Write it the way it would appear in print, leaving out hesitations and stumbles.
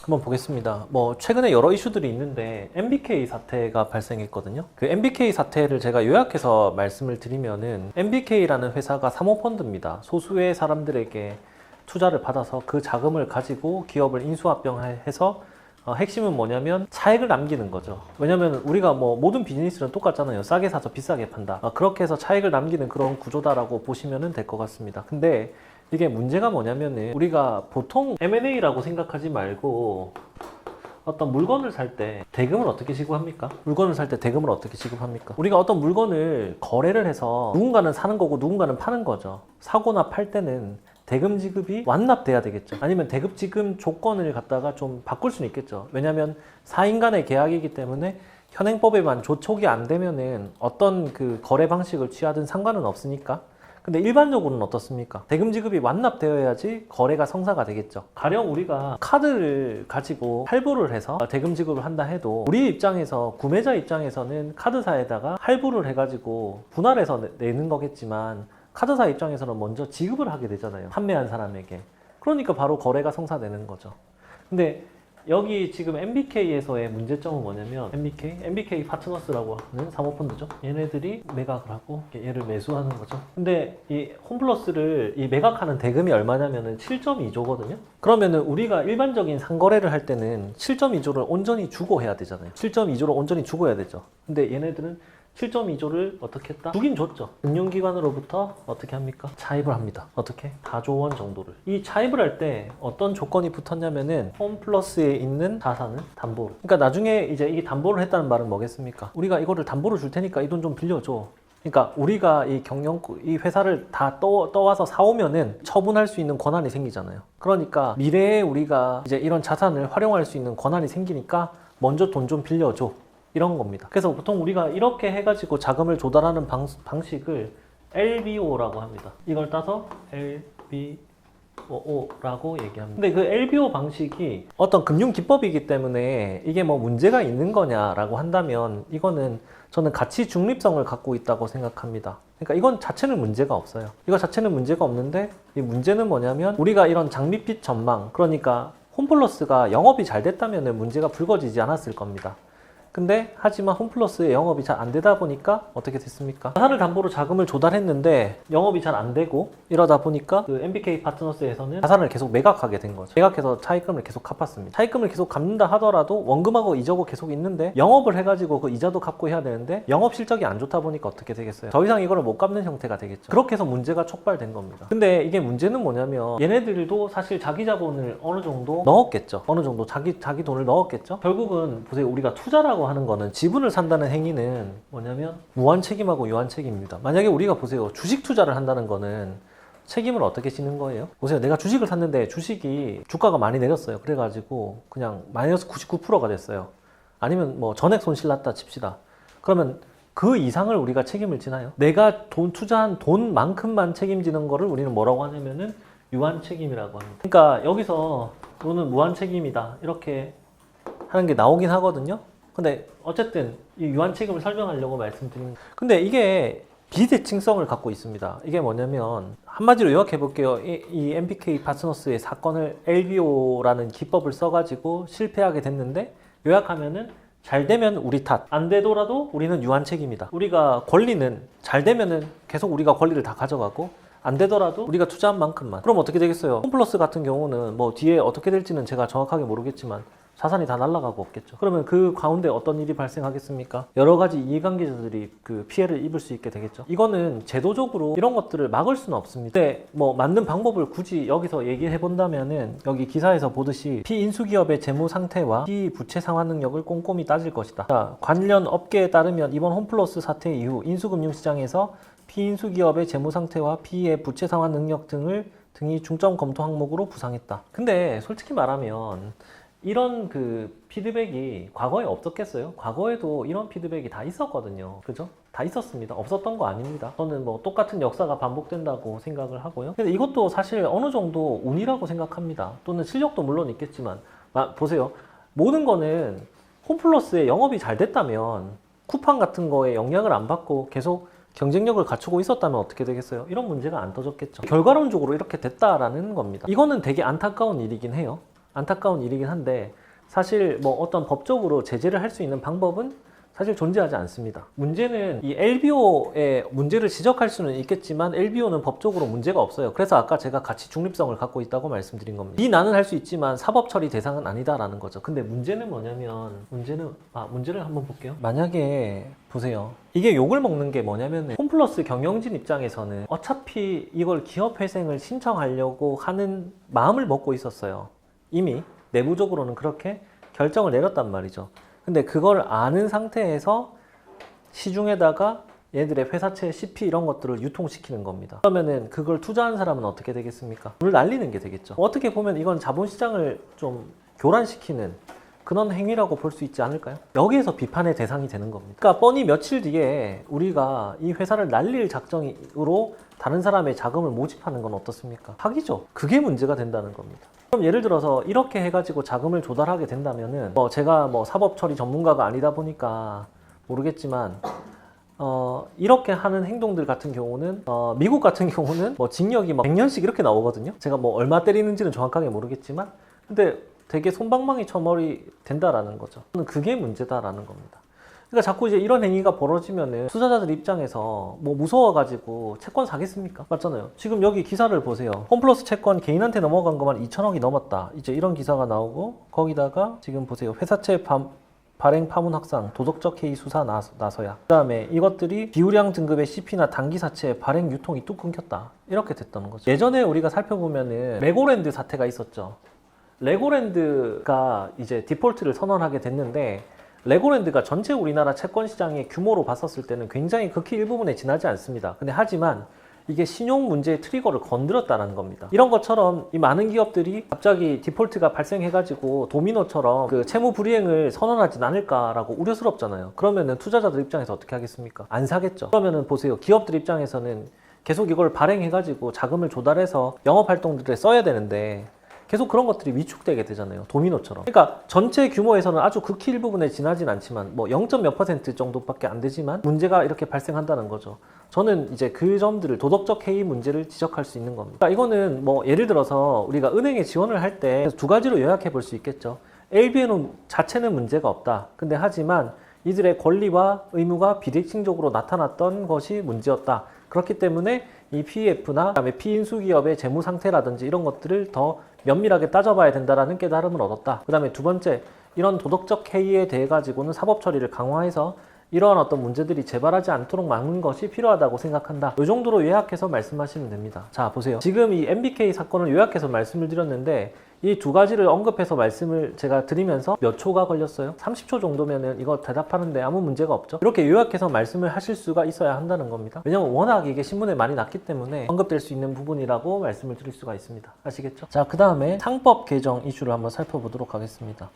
한번 보겠습니다. 뭐 최근에 여러 이슈들이 있는데 MBK 사태가 발생했거든요. 그 MBK 사태를 제가 요약해서 말씀을 드리면은 MBK라는 회사가 사모펀드입니다. 소수의 사람들에게 투자를 받아서 그 자금을 가지고 기업을 인수합병해서 핵심은 뭐냐면 차익을 남기는 거죠. 왜냐면 우리가 뭐 모든 비즈니스는 똑같잖아요. 싸게 사서 비싸게 판다. 그렇게 해서 차익을 남기는 그런 구조다라고 보시면 될 것 같습니다. 근데 이게 문제가 뭐냐면은 우리가 보통 M&A라고 생각하지 말고 어떤 물건을 살 때 대금을 어떻게 지급합니까? 물건을 살 때 대금을 어떻게 지급합니까? 우리가 어떤 물건을 거래를 해서 누군가는 사는 거고 누군가는 파는 거죠. 사거나 팔 때는 대금 지급이 완납돼야 되겠죠. 아니면 대금 지급 조건을 갖다가 좀 바꿀 수는 있겠죠. 왜냐하면 사인 간의 계약이기 때문에 현행법에만 조촉이 안 되면은 어떤 그 거래 방식을 취하든 상관은 없으니까. 근데 일반적으로는 어떻습니까? 대금 지급이 완납되어야지 거래가 성사가 되겠죠. 가령 우리가 카드를 가지고 할부를 해서 대금 지급을 한다 해도 우리 입장에서, 구매자 입장에서는 카드사에다가 할부를 해가지고 분할해서 내는 거겠지만 카드사 입장에서는 먼저 지급을 하게 되잖아요. 판매한 사람에게. 그러니까 바로 거래가 성사되는 거죠. 근데 여기 지금 MBK에서의 문제점은 뭐냐면 MBK 파트너스라고 하는 사모펀드죠. 얘네들이 매각을 하고 얘를 매수하는 거죠. 근데 이 홈플러스를 이 매각하는 대금이 얼마냐면은 7.2조거든요. 그러면은 우리가 일반적인 상거래를 할 때는 7.2조를 온전히 주고 해야 되잖아요. 7.2조를 온전히 주고 해야 되죠. 근데 얘네들은 7.2조를 어떻게 했다? 주긴 줬죠. 금융기관으로부터 어떻게 합니까? 차입을 합니다. 어떻게? 4조 원 정도를. 이 차입을 할 때 어떤 조건이 붙었냐면은 홈플러스에 있는 자산을 담보로. 그러니까 나중에 이제 이게 담보를 했다는 말은 뭐겠습니까? 우리가 이거를 담보로 줄 테니까 이 돈 좀 빌려줘. 그러니까 우리가 이 회사를 다 떠와서 사오면은 처분할 수 있는 권한이 생기잖아요. 그러니까 미래에 우리가 이제 이런 자산을 활용할 수 있는 권한이 생기니까 먼저 돈 좀 빌려줘. 이런 겁니다. 그래서 보통 우리가 이렇게 해가지고 자금을 조달하는 방식을 LBO라고 합니다. 이걸 따서 LBO라고 얘기합니다. 근데 그 LBO 방식이 어떤 금융 기법이기 때문에 이게 뭐 문제가 있는 거냐라고 한다면 이거는 저는 가치 중립성을 갖고 있다고 생각합니다. 그러니까 이건 자체는 문제가 없어요. 이거 자체는 문제가 없는데 이 문제는 뭐냐면 우리가 이런 장밋빛 전망, 그러니까 홈플러스가 영업이 잘 됐다면 문제가 불거지지 않았을 겁니다. 근데 하지만 홈플러스의 영업이 잘 안 되다 보니까 어떻게 됐습니까? 자산을 담보로 자금을 조달했는데 영업이 잘 안 되고 이러다 보니까 그 MBK 파트너스에서는 자산을 계속 매각하게 된 거죠. 매각해서 차입금을 계속 갚았습니다. 차입금을 계속 갚는다 하더라도 원금하고 이자고 계속 있는데 영업을 해가지고 그 이자도 갚고 해야 되는데 영업 실적이 안 좋다 보니까 어떻게 되겠어요? 더 이상 이거를 못 갚는 형태가 되겠죠. 그렇게 해서 문제가 촉발된 겁니다. 근데 이게 문제는 뭐냐면 얘네들도 사실 자기 자본을 어느 정도 넣었겠죠. 어느 정도 자기 돈을 넣었겠죠. 결국은 보세요. 우리가 투자라고 하는 거는 지분을 산다는 행위는 뭐냐면 무한 책임하고 유한 책임입니다. 만약에 우리가 보세요. 주식 투자를 한다는 거는 책임을 어떻게 지는 거예요? 보세요. 내가 주식을 샀는데 주식이 주가가 많이 내렸어요. 그래가지고 그냥 마이너스 99%가 됐어요. 아니면 뭐 전액 손실 났다 칩시다. 그러면 그 이상을 우리가 책임을 지나요? 내가 투자한 돈만큼만 책임지는 거를 우리는 뭐라고 하냐면은 유한 책임이라고 합니다. 그러니까 여기서 너는 무한 책임이다 이렇게 하는 게 나오긴 하거든요. 근데 어쨌든 이 유한 책임을 설명하려고 말씀드린. 근데 이게 비대칭성을 갖고 있습니다. 이게 뭐냐면 한마디로 요약해 볼게요. 이 MBK 파트너스의 사건을 LBO라는 기법을 써가지고 실패하게 됐는데 요약하면은 잘 되면 우리 탓, 안 되더라도 우리는 유한 책임이다. 우리가 권리는 잘 되면은 계속 우리가 권리를 다 가져가고 안 되더라도 우리가 투자한 만큼만. 그럼 어떻게 되겠어요? 홈플러스 같은 경우는 뭐 뒤에 어떻게 될지는 제가 정확하게 모르겠지만 자산이 다 날아가고 없겠죠. 그러면 그 가운데 어떤 일이 발생하겠습니까? 여러 가지 이해관계자들이 그 피해를 입을 수 있게 되겠죠. 이거는 제도적으로 이런 것들을 막을 수는 없습니다. 근데 뭐 맞는 방법을 굳이 여기서 얘기해 본다면은 여기 기사에서 보듯이 피인수기업의 재무 상태와 피부채 상환 능력을 꼼꼼히 따질 것이다. 자, 관련 업계에 따르면 이번 홈플러스 사태 이후 인수금융시장에서 피인수기업의 재무 상태와 피의 부채 상환 능력 등이 중점 검토 항목으로 부상했다. 근데 솔직히 말하면 이런 그 피드백이 과거에 없었겠어요? 과거에도 이런 피드백이 다 있었거든요. 그죠? 다 있었습니다. 없었던 거 아닙니다. 저는 뭐 똑같은 역사가 반복된다고 생각을 하고요. 근데 이것도 사실 어느 정도 운이라고 생각합니다. 또는 실력도 물론 있겠지만 보세요. 모든 거는 홈플러스의 영업이 잘 됐다면 쿠팡 같은 거에 영향을 안 받고 계속 경쟁력을 갖추고 있었다면 어떻게 되겠어요? 이런 문제가 안 터졌겠죠. 결과론적으로 이렇게 됐다라는 겁니다. 이거는 되게 안타까운 일이긴 해요. 안타까운 일이긴 한데 사실 뭐 어떤 법적으로 제재를 할 수 있는 방법은 사실 존재하지 않습니다. 문제는 이 LBO의 문제를 지적할 수는 있겠지만 LBO는 법적으로 문제가 없어요. 그래서 아까 제가 가치 중립성을 갖고 있다고 말씀드린 겁니다. 비난은 할 수 있지만 사법 처리 대상은 아니다라는 거죠. 근데 문제는 뭐냐면 문제를 한번 볼게요. 만약에 보세요. 이게 욕을 먹는 게 뭐냐면 홈플러스 경영진 입장에서는 어차피 이걸 기업회생을 신청하려고 하는 마음을 먹고 있었어요. 이미 내부적으로는 그렇게 결정을 내렸단 말이죠. 근데 그걸 아는 상태에서 시중에다가 얘들의 회사채 CP 이런 것들을 유통시키는 겁니다. 그러면은 그걸 투자한 사람은 어떻게 되겠습니까? 돈을 날리는 게 되겠죠. 어떻게 보면 이건 자본시장을 좀 교란시키는 그런 행위라고 볼 수 있지 않을까요? 여기에서 비판의 대상이 되는 겁니다. 그러니까 뻔히 며칠 뒤에 우리가 이 회사를 날릴 작정으로 다른 사람의 자금을 모집하는 건 어떻습니까? 사기죠. 그게 문제가 된다는 겁니다. 그럼 예를 들어서 이렇게 해가지고 자금을 조달하게 된다면은 제가 사법 처리 전문가가 아니다 보니까 모르겠지만 이렇게 하는 행동들 같은 경우는 미국 같은 경우는 징역이 100년씩 이렇게 나오거든요. 제가 얼마 때리는지는 정확하게 모르겠지만 근데 되게 솜방망이 처벌이 된다라는 거죠. 저는 그게 문제다라는 겁니다. 그러니까 자꾸 이제 이런 행위가 벌어지면은 투자자들 입장에서 무서워가지고 채권 사겠습니까? 맞잖아요. 지금 여기 기사를 보세요. 홈플러스 채권 개인한테 넘어간 것만 2천억이 넘었다. 이제 이런 기사가 나오고 거기다가 지금 보세요. 회사채 발행 파문 확산, 도덕적 해이 수사 나서야. 그 다음에 이것들이 비우량 등급의 CP나 단기사채 발행 유통이 뚝 끊겼다. 이렇게 됐다는 거죠. 예전에 우리가 살펴보면은 레고랜드 사태가 있었죠. 레고랜드가 이제 디폴트를 선언하게 됐는데 레고랜드가 전체 우리나라 채권 시장의 규모로 봤었을 때는 굉장히 극히 일부분에 지나지 않습니다. 근데 하지만 이게 신용 문제의 트리거를 건드렸다는 겁니다. 이런 것처럼 이 많은 기업들이 갑자기 디폴트가 발생해가지고 도미노처럼 그 채무 불이행을 선언하진 않을까라고 우려스럽잖아요. 그러면은 투자자들 입장에서 어떻게 하겠습니까? 안 사겠죠. 그러면은 보세요. 기업들 입장에서는 계속 이걸 발행해가지고 자금을 조달해서 영업활동들에 써야 되는데 계속 그런 것들이 위축되게 되잖아요. 도미노처럼. 그러니까 전체 규모에서는 아주 극히 일부분에 지나진 않지만 0.몇% 정도밖에 안 되지만 문제가 이렇게 발생한다는 거죠. 저는 이제 그 점들을 도덕적 해이 문제를 지적할 수 있는 겁니다. 그러니까 이거는 예를 들어서 우리가 은행에 지원을 할 때 두 가지로 요약해 볼 수 있겠죠. LBO 자체는 문제가 없다. 근데 하지만 이들의 권리와 의무가 비대칭적으로 나타났던 것이 문제였다. 그렇기 때문에 이 PEF나 그다음에 피인수 기업의 재무 상태라든지 이런 것들을 더 면밀하게 따져봐야 된다라는 깨달음을 얻었다. 그 다음에 두 번째, 이런 도덕적 해이에 대해 가지고는 사법 처리를 강화해서 이러한 어떤 문제들이 재발하지 않도록 막는 것이 필요하다고 생각한다. 이 정도로 요약해서 말씀하시면 됩니다. 자, 보세요. 지금 이 MBK 사건을 요약해서 말씀을 드렸는데 이 두 가지를 언급해서 말씀을 제가 드리면서 몇 초가 걸렸어요? 30초 정도면은 이거 대답하는데 아무 문제가 없죠? 이렇게 요약해서 말씀을 하실 수가 있어야 한다는 겁니다. 왜냐면 워낙 이게 신문에 많이 났기 때문에 언급될 수 있는 부분이라고 말씀을 드릴 수가 있습니다. 아시겠죠? 자, 그 다음에 상법 개정 이슈를 한번 살펴보도록 하겠습니다.